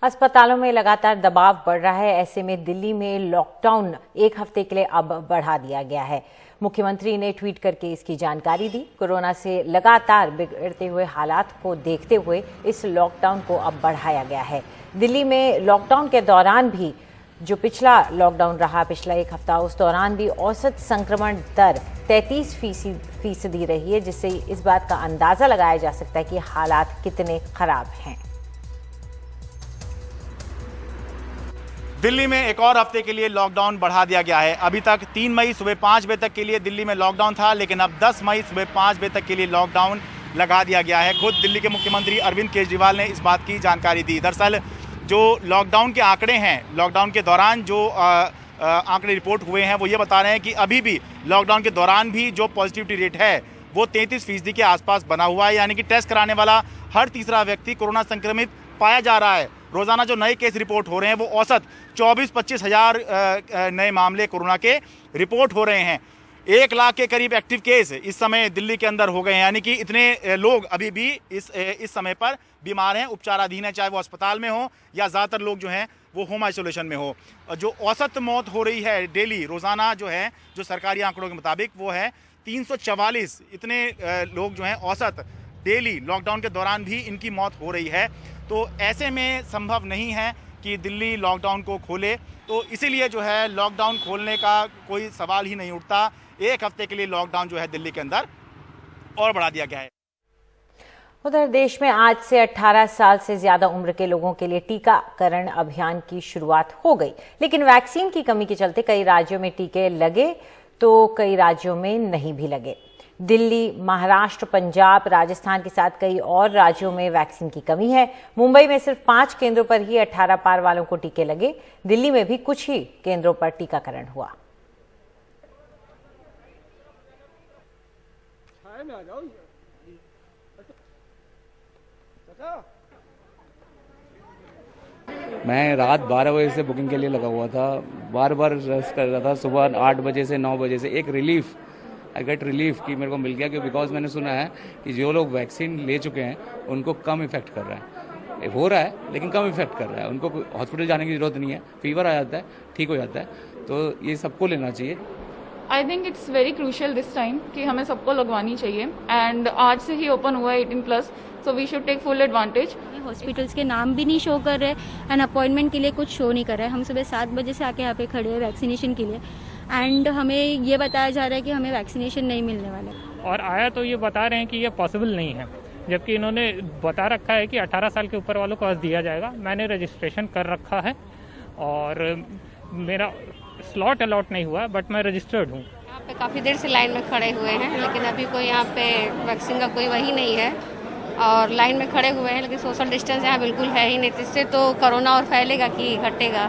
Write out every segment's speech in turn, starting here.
अस्पतालों में लगातार दबाव बढ़ रहा है। ऐसे में दिल्ली में लॉकडाउन 1 हफ्ते के लिए अब बढ़ा दिया गया है। मुख्यमंत्री ने ट्वीट करके इसकी जानकारी दी। कोरोना से लगातार बिगड़ते हुए हालात को देखते हुए इस लॉकडाउन को अब बढ़ाया गया है। दिल्ली में लॉकडाउन के दौरान भी जो पिछला लॉकडाउन रहा, पिछला 1 हफ्ता, उस दौरान भी औसत संक्रमण दर 33% रही है, जिससे इस बात का अंदाजा लगाया जा सकता है कि हालात कितने खराब हैं। दिल्ली में एक और हफ्ते के लिए लॉकडाउन बढ़ा दिया गया है। अभी तक 3 मई सुबह 5 बजे तक के लिए दिल्ली में लॉकडाउन था, लेकिन अब 10 मई सुबह 5 बजे तक के लिए लॉकडाउन लगा दिया गया है। खुद दिल्ली के मुख्यमंत्री अरविंद केजरीवाल ने इस बात की जानकारी दी। दरअसल जो लॉकडाउन के आंकड़े हैं, लॉकडाउन के दौरान जो आंकड़े रिपोर्ट हुए हैं, वो ये बता रहे हैं कि अभी भी लॉकडाउन के दौरान भी जो पॉजिटिविटी रेट है वो 33% के आसपास बना हुआ है। यानी कि टेस्ट कराने वाला हर तीसरा व्यक्ति कोरोना संक्रमित पाया जा रहा है। रोजाना जो नए केस रिपोर्ट हो रहे हैं वो औसत 24-25 हजार नए मामले कोरोना के रिपोर्ट हो रहे हैं। 1 लाख के करीब एक्टिव केस इस समय दिल्ली के अंदर हो गए हैं। यानी कि इतने लोग अभी भी इस समय पर बीमार हैं, उपचाराधीन है, चाहे वो अस्पताल में हो या ज़्यादातर लोग जो हैं वो होम आइसोलेशन में हो। जो औसत मौत हो रही है डेली, रोजाना जो है, जो सरकारी आंकड़ों के मुताबिक वो है 344। इतने लोग जो हैं औसत डेली लॉकडाउन के दौरान भी इनकी मौत हो रही है। तो ऐसे में संभव नहीं है कि दिल्ली लॉकडाउन को खोले, तो इसीलिए जो है लॉकडाउन खोलने का कोई सवाल ही नहीं उठता। 1 हफ्ते के लिए लॉकडाउन जो है दिल्ली के अंदर और बढ़ा दिया गया है। उधर देश में आज से 18 साल से ज्यादा उम्र के लोगों के लिए टीकाकरण अभियान की शुरुआत हो गई, लेकिन वैक्सीन की कमी के चलते कई राज्यों में टीके लगे तो कई राज्यों में नहीं भी लगे। दिल्ली, महाराष्ट्र, पंजाब, राजस्थान के साथ कई और राज्यों में वैक्सीन की कमी है। मुंबई में सिर्फ 5 केंद्रों पर ही 18 पार वालों को टीके लगे। दिल्ली में भी कुछ ही केंद्रों पर टीकाकरण हुआ। मैं रात 12 बजे से बुकिंग के लिए लगा हुआ था, बार बार रेस्ट कर रहा था। सुबह 8 बजे से 9 बजे से एक रिलीफ, आई गेट रिलीफ कि मेरे को मिल गया, कि बिकॉज मैंने सुना है कि जो लोग वैक्सीन ले चुके हैं उनको कम इफेक्ट कर रहा है, हो रहा है लेकिन कम इफेक्ट कर रहा है। उनको हॉस्पिटल जाने की जरूरत नहीं है, फीवर आ जाता है, ठीक हो जाता है, तो ये सबको लेना चाहिए। I think it's very crucial this time कि हमें सबको लगवानी चाहिए। एंड आज से ही ओपन हुआ है 18+, so we should take full advantage. Hospitals के नाम भी नहीं शो कर रहे एंड अपॉइंटमेंट के लिए कुछ शो नहीं कर रहा है। हम सुबह 7 बजे से आके यहाँ पे खड़े हैं वैक्सीनेशन के लिए, एंड हमें ये बताया जा रहा है कि हमें वैक्सीनेशन नहीं मिलने वाला है। और आया तो ये बता रहे हैं कि ये पॉसिबल नहीं है, जबकि इन्होंने बता रखा है कि 18 साल के ऊपर वालों को आज दिया जाएगा। मैंने रजिस्ट्रेशन कर रखा है और मेरा स्लॉट अलॉट नहीं हुआ, बट मैं रजिस्टर्ड हूँ। यहाँ पे काफ़ी देर से लाइन में खड़े हुए हैं, लेकिन अभी कोई यहाँ पे वैक्सीन का कोई वही नहीं है और लाइन में खड़े हुए हैं, लेकिन सोशल डिस्टेंस यहाँ बिल्कुल है ही नहीं। इससे तो कोरोना और फैलेगा कि घटेगा।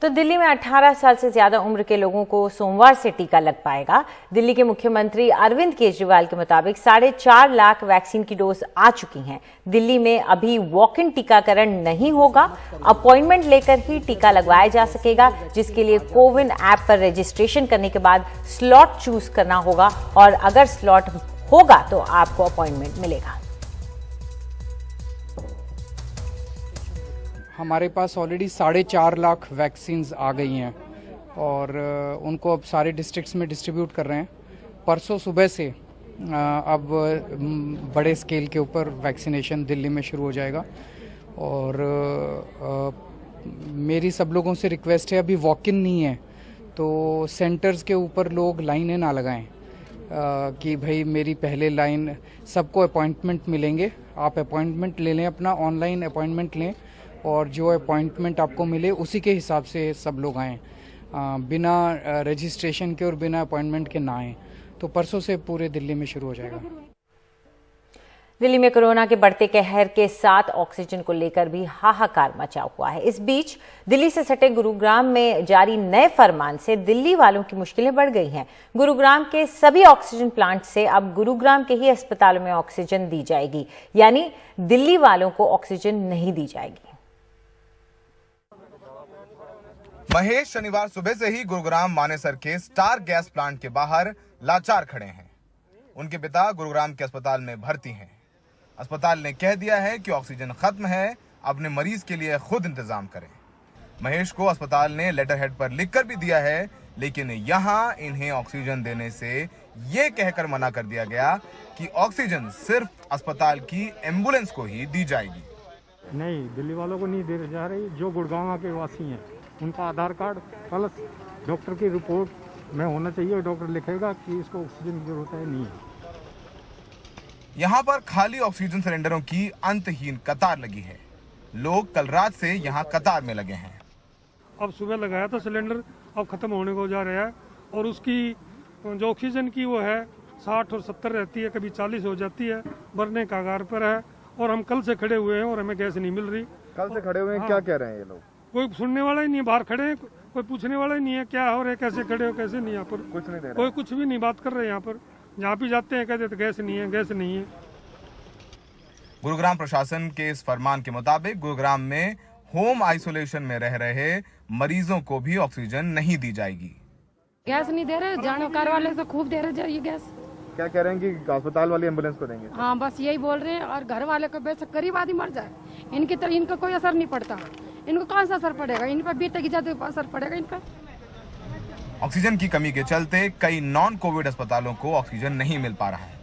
तो दिल्ली में 18 साल से ज्यादा उम्र के लोगों को सोमवार से टीका लग पाएगा। दिल्ली के मुख्यमंत्री अरविंद केजरीवाल के मुताबिक 4.5 लाख वैक्सीन की डोज आ चुकी हैं। दिल्ली में अभी वॉक इन टीकाकरण नहीं होगा, अपॉइंटमेंट लेकर ही टीका लगवाया जा सकेगा, जिसके लिए कोविन ऐप पर रजिस्ट्रेशन करने के बाद स्लॉट चूज करना होगा और अगर स्लॉट होगा तो आपको अपॉइंटमेंट मिलेगा। हमारे पास ऑलरेडी 4.5 लाख वैक्सीन्स आ गई हैं और उनको अब सारे डिस्ट्रिक्ट्स में डिस्ट्रीब्यूट कर रहे हैं। परसों सुबह से अब बड़े स्केल के ऊपर वैक्सीनेशन दिल्ली में शुरू हो जाएगा। और मेरी सब लोगों से रिक्वेस्ट है, अभी वॉक इन नहीं है तो सेंटर्स के ऊपर लोग लाइनें ना लगाएं कि भाई मेरी पहले लाइन, सबको अपॉइंटमेंट मिलेंगे। आप अपॉइंटमेंट ले लें, अपना ऑनलाइन अपॉइंटमेंट लें और जो अपॉइंटमेंट आपको मिले उसी के हिसाब से सब लोग आएँ, बिना रजिस्ट्रेशन के और बिना अपॉइंटमेंट के ना आएँ। तो परसों से पूरे दिल्ली में शुरू हो जाएगा। दिल्ली में कोरोना के बढ़ते कहर के साथ ऑक्सीजन को लेकर भी हाहाकार मचा हुआ है। इस बीच दिल्ली से सटे गुरुग्राम में जारी नए फरमान से दिल्ली वालों की मुश्किलें बढ़ गई हैं। गुरुग्राम के सभी ऑक्सीजन प्लांट से अब गुरुग्राम के ही अस्पतालों में ऑक्सीजन दी जाएगी, यानी दिल्ली वालों को ऑक्सीजन नहीं दी जाएगी। महेश शनिवार सुबह से ही गुरुग्राम मानेसर के स्टार गैस प्लांट के बाहर लाचार खड़े हैं। उनके पिता गुरुग्राम के अस्पताल में भर्ती हैं। अस्पताल ने कह दिया है कि ऑक्सीजन खत्म है, अपने मरीज के लिए खुद इंतजाम करें। महेश को अस्पताल ने लेटर हेड पर लिखकर भी दिया है, लेकिन यहाँ इन्हें ऑक्सीजन देने से ये कहकर मना कर दिया गया कि ऑक्सीजन सिर्फ अस्पताल की एम्बुलेंस को ही दी जाएगी। नहीं, दिल्ली वालों को नहीं दे जा रही। जो गुड़गांव के वासी हैं उनका आधार कार्ड प्लस डॉक्टर की रिपोर्ट में होना चाहिए। डॉक्टर लिखेगा कि इसको ऑक्सीजन की जरूरत है, नहीं है। यहाँ पर खाली ऑक्सीजन सिलेंडरों की अंतहीन कतार लगी है। लोग कल रात से यहाँ कतार में लगे हैं। अब सुबह लगाया था सिलेंडर, अब खत्म होने को जा रहा है और उसकी जो ऑक्सीजन की वो है 60 और 70 रहती है, कभी 40 हो जाती है, मरने का कगार पर है। और हम कल से खड़े हुए हैं और हमें गैस नहीं मिल रही। कल से खड़े हुए हैं। हाँ। क्या कह रहे हैं ये लोग? कोई सुनने वाला ही नहीं है, बाहर खड़े हैं, कोई पूछने वाला ही नहीं है क्या हो रहा है, कैसे खड़े हो, कैसे नहीं। यहाँ पर कुछ नहीं दे रहा, कोई कुछ भी नहीं बात कर रहे हैं। यहाँ पर जहाँ भी जाते हैं कहते गैस नहीं है, गैस नहीं है। गुरुग्राम प्रशासन के इस फरमान के मुताबिक गुरुग्राम में होम आइसोलेशन में रह रहे मरीजों को भी ऑक्सीजन नहीं दी जाएगी। गैस नहीं दे रहे, जानकार वाले तो खूब दे रहे जाइए गैस। क्या कह रहे हैं कि अस्पताल वाली एम्बुलेंस को देंगे? हाँ, बस यही बोल रहे हैं। और घर वाले को बेशक गरीब आदमी मर जाए, इनकी तरह इनका कोई असर नहीं पड़ता। इनको कौन सा असर पड़ेगा? इन पर बीते की ज्यादा असर पड़ेगा इन पर। ऑक्सीजन की कमी के चलते कई नॉन कोविड अस्पतालों को ऑक्सीजन नहीं मिल पा रहा है।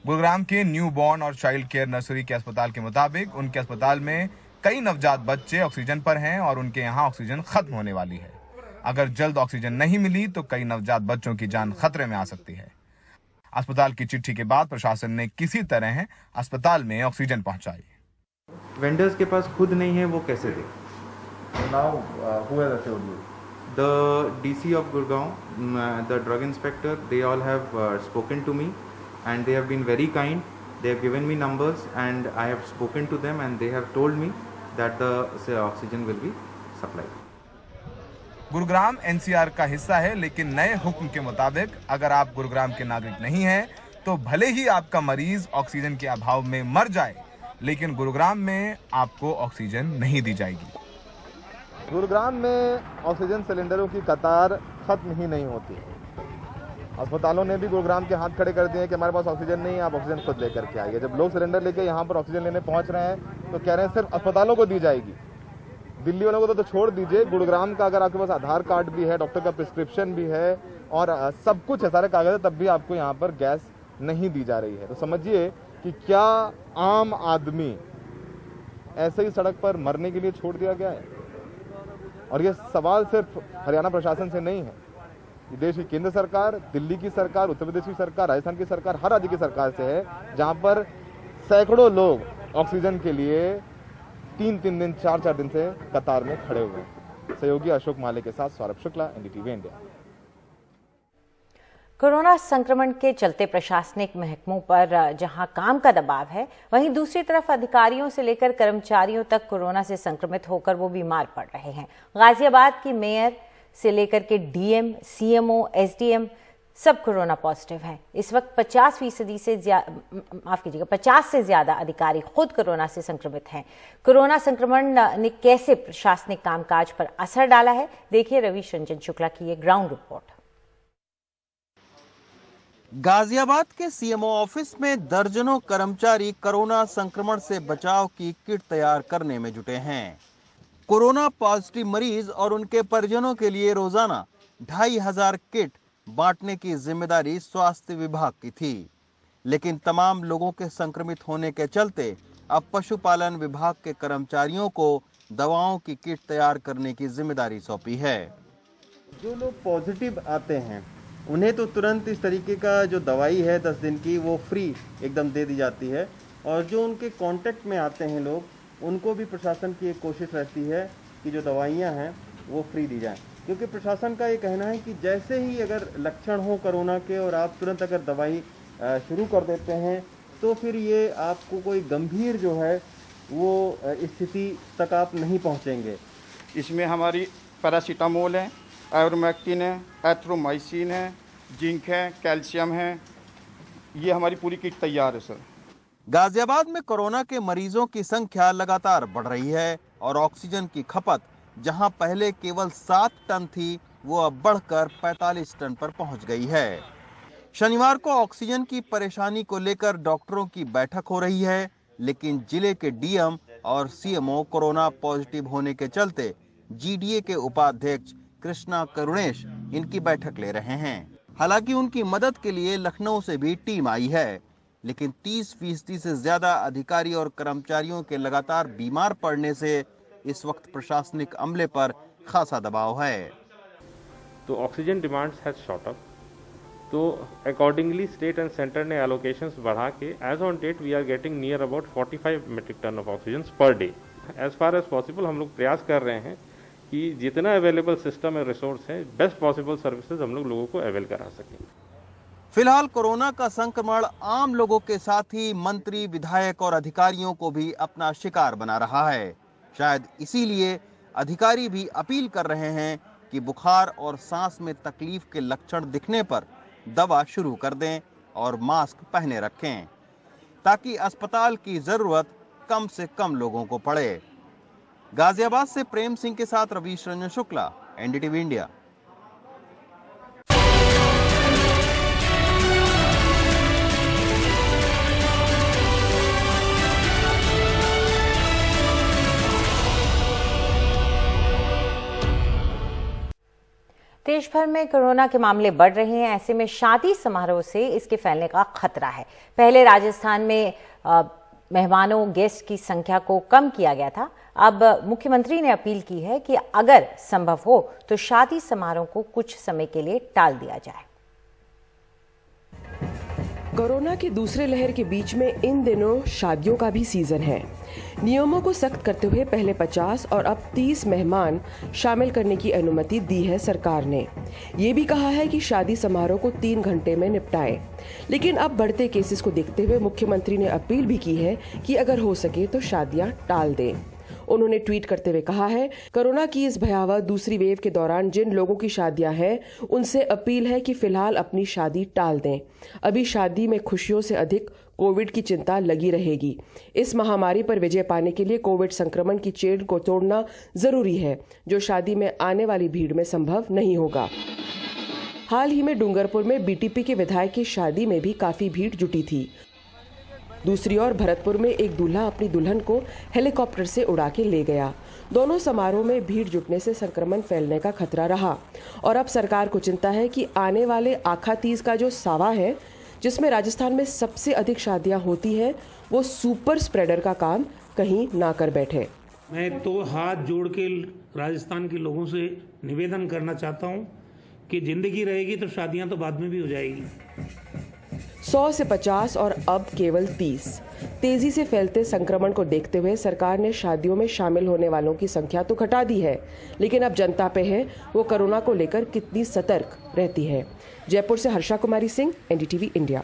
गुरुग्राम के न्यू बॉर्न और चाइल्ड केयर नर्सरी के अस्पताल के मुताबिक उनके अस्पताल में कई नवजात बच्चे ऑक्सीजन पर हैं और उनके यहाँ ऑक्सीजन खत्म होने वाली है। अगर जल्द ऑक्सीजन नहीं मिली तो कई नवजात बच्चों की जान खतरे में आ सकती है। अस्पताल की चिट्ठी के बाद प्रशासन ने किसी तरह अस्पताल में ऑक्सीजन पहुंचाई। वेंडर्स के पास खुद नहीं है, वो कैसे दे? The DC of Gurgaon, the drug inspector, they all have spoken to me and they have been very kind. They have given me numbers and I have spoken to them and they have told me that the oxygen will be supplied. Gurugram NCR का हिस्सा है, लेकिन नए हुक्म के मुताबिक अगर आप गुरुग्राम के नागरिक नहीं हैं तो भले ही आपका मरीज ऑक्सीजन के अभाव में मर जाए, लेकिन गुरुग्राम में आपको ऑक्सीजन नहीं दी जाएगी। गुरुग्राम में ऑक्सीजन सिलेंडरों की कतार खत्म ही नहीं होती। अस्पतालों ने भी गुरुग्राम के हाथ खड़े कर दिए कि हमारे पास ऑक्सीजन नहीं है, आप ऑक्सीजन खुद लेकर के आइए। जब लोग सिलेंडर लेके यहाँ पर ऑक्सीजन लेने पहुंच रहे हैं तो कह रहे हैं सिर्फ अस्पतालों को दी जाएगी। दिल्ली वालों को तो छोड़ दीजिए, गुरुग्राम का अगर आपके पास आधार कार्ड भी है, डॉक्टर का प्रिस्क्रिप्शन भी है और सब कुछ है, सारे कागज है, तब भी आपको यहाँ पर गैस नहीं दी जा रही है। तो समझिए कि क्या आम आदमी ऐसे ही सड़क पर मरने के लिए छोड़ दिया गया है। और ये सवाल सिर्फ हरियाणा प्रशासन से नहीं है, ये देश की केंद्र सरकार, दिल्ली की सरकार, उत्तर प्रदेश की सरकार, राजस्थान की सरकार, हर राज्य की सरकार से है, जहां पर सैकड़ों लोग ऑक्सीजन के लिए 3-3 दिन 4-4 दिन से कतार में खड़े हुए हैं। सहयोगी अशोक माले के साथ Saurabh Shukla, NDTV India. Corona संक्रमण के चलते प्रशासनिक महकमों पर जहां काम का दबाव है, वहीं दूसरी तरफ अधिकारियों से लेकर कर्मचारियों तक कोरोना से संक्रमित होकर वो बीमार पड़ रहे हैं। गाजियाबाद की मेयर से लेकर के DM, CMO, SDM सब कोरोना पॉजिटिव हैं। इस वक्त 50% से 50 से ज्यादा अधिकारी खुद कोरोना से संक्रमित हैं। कोरोना संक्रमण ने कैसे प्रशासनिक कामकाज पर असर डाला है, देखिए रविश रंजन शुक्ला की ये ग्राउंड रिपोर्ट। गाजियाबाद के CMO ऑफिस में दर्जनों कर्मचारी कोरोना संक्रमण से बचाव की किट तैयार करने में जुटे हैं। कोरोना पॉजिटिव मरीज और उनके परिजनों के लिए रोजाना 2500 किट बांटने की जिम्मेदारी स्वास्थ्य विभाग की थी, लेकिन तमाम लोगों के संक्रमित होने के चलते अब पशुपालन विभाग के कर्मचारियों को दवाओं की किट तैयार करने की जिम्मेदारी सौंपी है। जो लोग पॉजिटिव आते हैं उन्हें तो तुरंत इस तरीके का जो दवाई है 10 दिन की वो फ्री एकदम दे दी जाती है, और जो उनके कांटेक्ट में आते हैं लोग, उनको भी प्रशासन की एक कोशिश रहती है कि जो दवाइयाँ हैं वो फ्री दी जाएं, क्योंकि प्रशासन का ये कहना है कि जैसे ही अगर लक्षण हो कोरोना के और आप तुरंत अगर दवाई शुरू कर देते हैं तो फिर ये आपको कोई गंभीर जो है वो स्थिति तक आप नहीं पहुँचेंगे। इसमें हमारी पैरासीटामोल है, आयोरमैक्टिन है, एथ्रोमाइसिन है, जिंक है, कैल्शियम है, ये हमारी पूरी किट तैयार है सर। गाजियाबाद में कोरोना के मरीजों की संख्या लगातार बढ़ रही है और ऑक्सीजन की खपत जहां पहले केवल 7 टन थी, वो अब बढ़कर 45 टन पर पहुंच गई है। शनिवार को ऑक्सीजन की परेशानी को लेकर डॉक्टरों की बैठक हो रही है। लेकिन जिले के डीएम और सीएमओ कोरोना पॉजिटिव होने के चलते जीडीए के उपाध्यक्ष कृष्णा करुणेश इनकी बैठक ले रहे हैं। हालांकि उनकी मदद के लिए लखनऊ से भी टीम आई है, लेकिन 30% से ज्यादा अधिकारी और कर्मचारियों के लगातार बीमार पड़ने से इस वक्त प्रशासनिक अमले पर खासा दबाव है। तो oxygen demands has shot up, तो अकॉर्डिंगली स्टेट एंड सेंटर ने एलोकेशंस बढ़ा के as on date we are getting near about 45 metric ton of oxygen per day. As far as possible हम लोग प्रयास कर रहे हैं कि जितना अवेलेबल सिस्टम और रिसोर्स है बेस्ट पॉसिबल सर्विसेज हम लोगों को अवेल करा सकें। फिलहाल कोरोना का संक्रमण आम लोगों के साथ ही मंत्री, विधायक और अधिकारियों को भी अपना शिकार बना रहा है। शायद इसीलिए अधिकारी भी अपील कर रहे हैं कि बुखार और सांस में तकलीफ के लक्षण दिखने पर दवा शुरू कर दें और मास्क पहने रखें, ताकि अस्पताल की जरूरत कम से कम लोगों को पड़े। गाजियाबाद से प्रेम सिंह के साथ रवीश रंजन शुक्ला, एनडीटीवी इंडिया। देश भर में कोरोना के मामले बढ़ रहे हैं। ऐसे में शादी समारोह से इसके फैलने का खतरा है। पहले राजस्थान में मेहमानों, गेस्ट की संख्या को कम किया गया था। अब मुख्यमंत्री ने अपील की है कि अगर संभव हो तो शादी समारोह को कुछ समय के लिए टाल दिया जाए। कोरोना की दूसरे लहर के बीच में इन दिनों शादियों का भी सीजन है। नियमों को सख्त करते हुए पहले 50 और अब 30 मेहमान शामिल करने की अनुमति दी है सरकार ने। ये भी कहा है कि शादी समारोह को 3 घंटे में निपटाएं। लेकिन अब बढ़ते केसेस को देखते हुए मुख्यमंत्री ने अपील भी की है कि अगर हो सके तो शादियां टाल दें। उन्होंने ट्वीट करते हुए कहा है, कोरोना की इस भयावह दूसरी वेव के दौरान जिन लोगों की शादियां हैं उनसे अपील है कि फिलहाल अपनी शादी टाल दें। अभी शादी में खुशियों से अधिक कोविड की चिंता लगी रहेगी। इस महामारी पर विजय पाने के लिए कोविड संक्रमण की चेन को तोड़ना जरूरी है, जो शादी में आने वाली भीड़ में संभव नहीं होगा। हाल ही में डूंगरपुर में बीटीपी के विधायक की शादी में भी काफी भीड़ जुटी थी। दूसरी ओर भरतपुर में एक दूल्हा अपनी दुल्हन को हेलीकॉप्टर से उड़ा के ले गया। दोनों समारोह में भीड़ जुटने से संक्रमण फैलने का खतरा रहा और अब सरकार को चिंता है कि आने वाले आखा तीज का जो सावा है, जिसमें राजस्थान में सबसे अधिक शादियां होती हैं, वो सुपर स्प्रेडर का काम कहीं ना कर बैठे। मैं तो हाथ जोड़ के राजस्थान के लोगों से निवेदन करना चाहता हूं कि जिंदगी रहेगी तो शादियां तो बाद में भी हो जाएगी। 100 से 50 और अब केवल 30। तेजी से फैलते संक्रमण को देखते हुए सरकार ने शादियों में शामिल होने वालों की संख्या तो घटा दी है, लेकिन अब जनता पे है वो कोरोना को लेकर कितनी सतर्क रहती है। जयपुर से हर्षा कुमारी सिंह, एनडीटीवी इंडिया।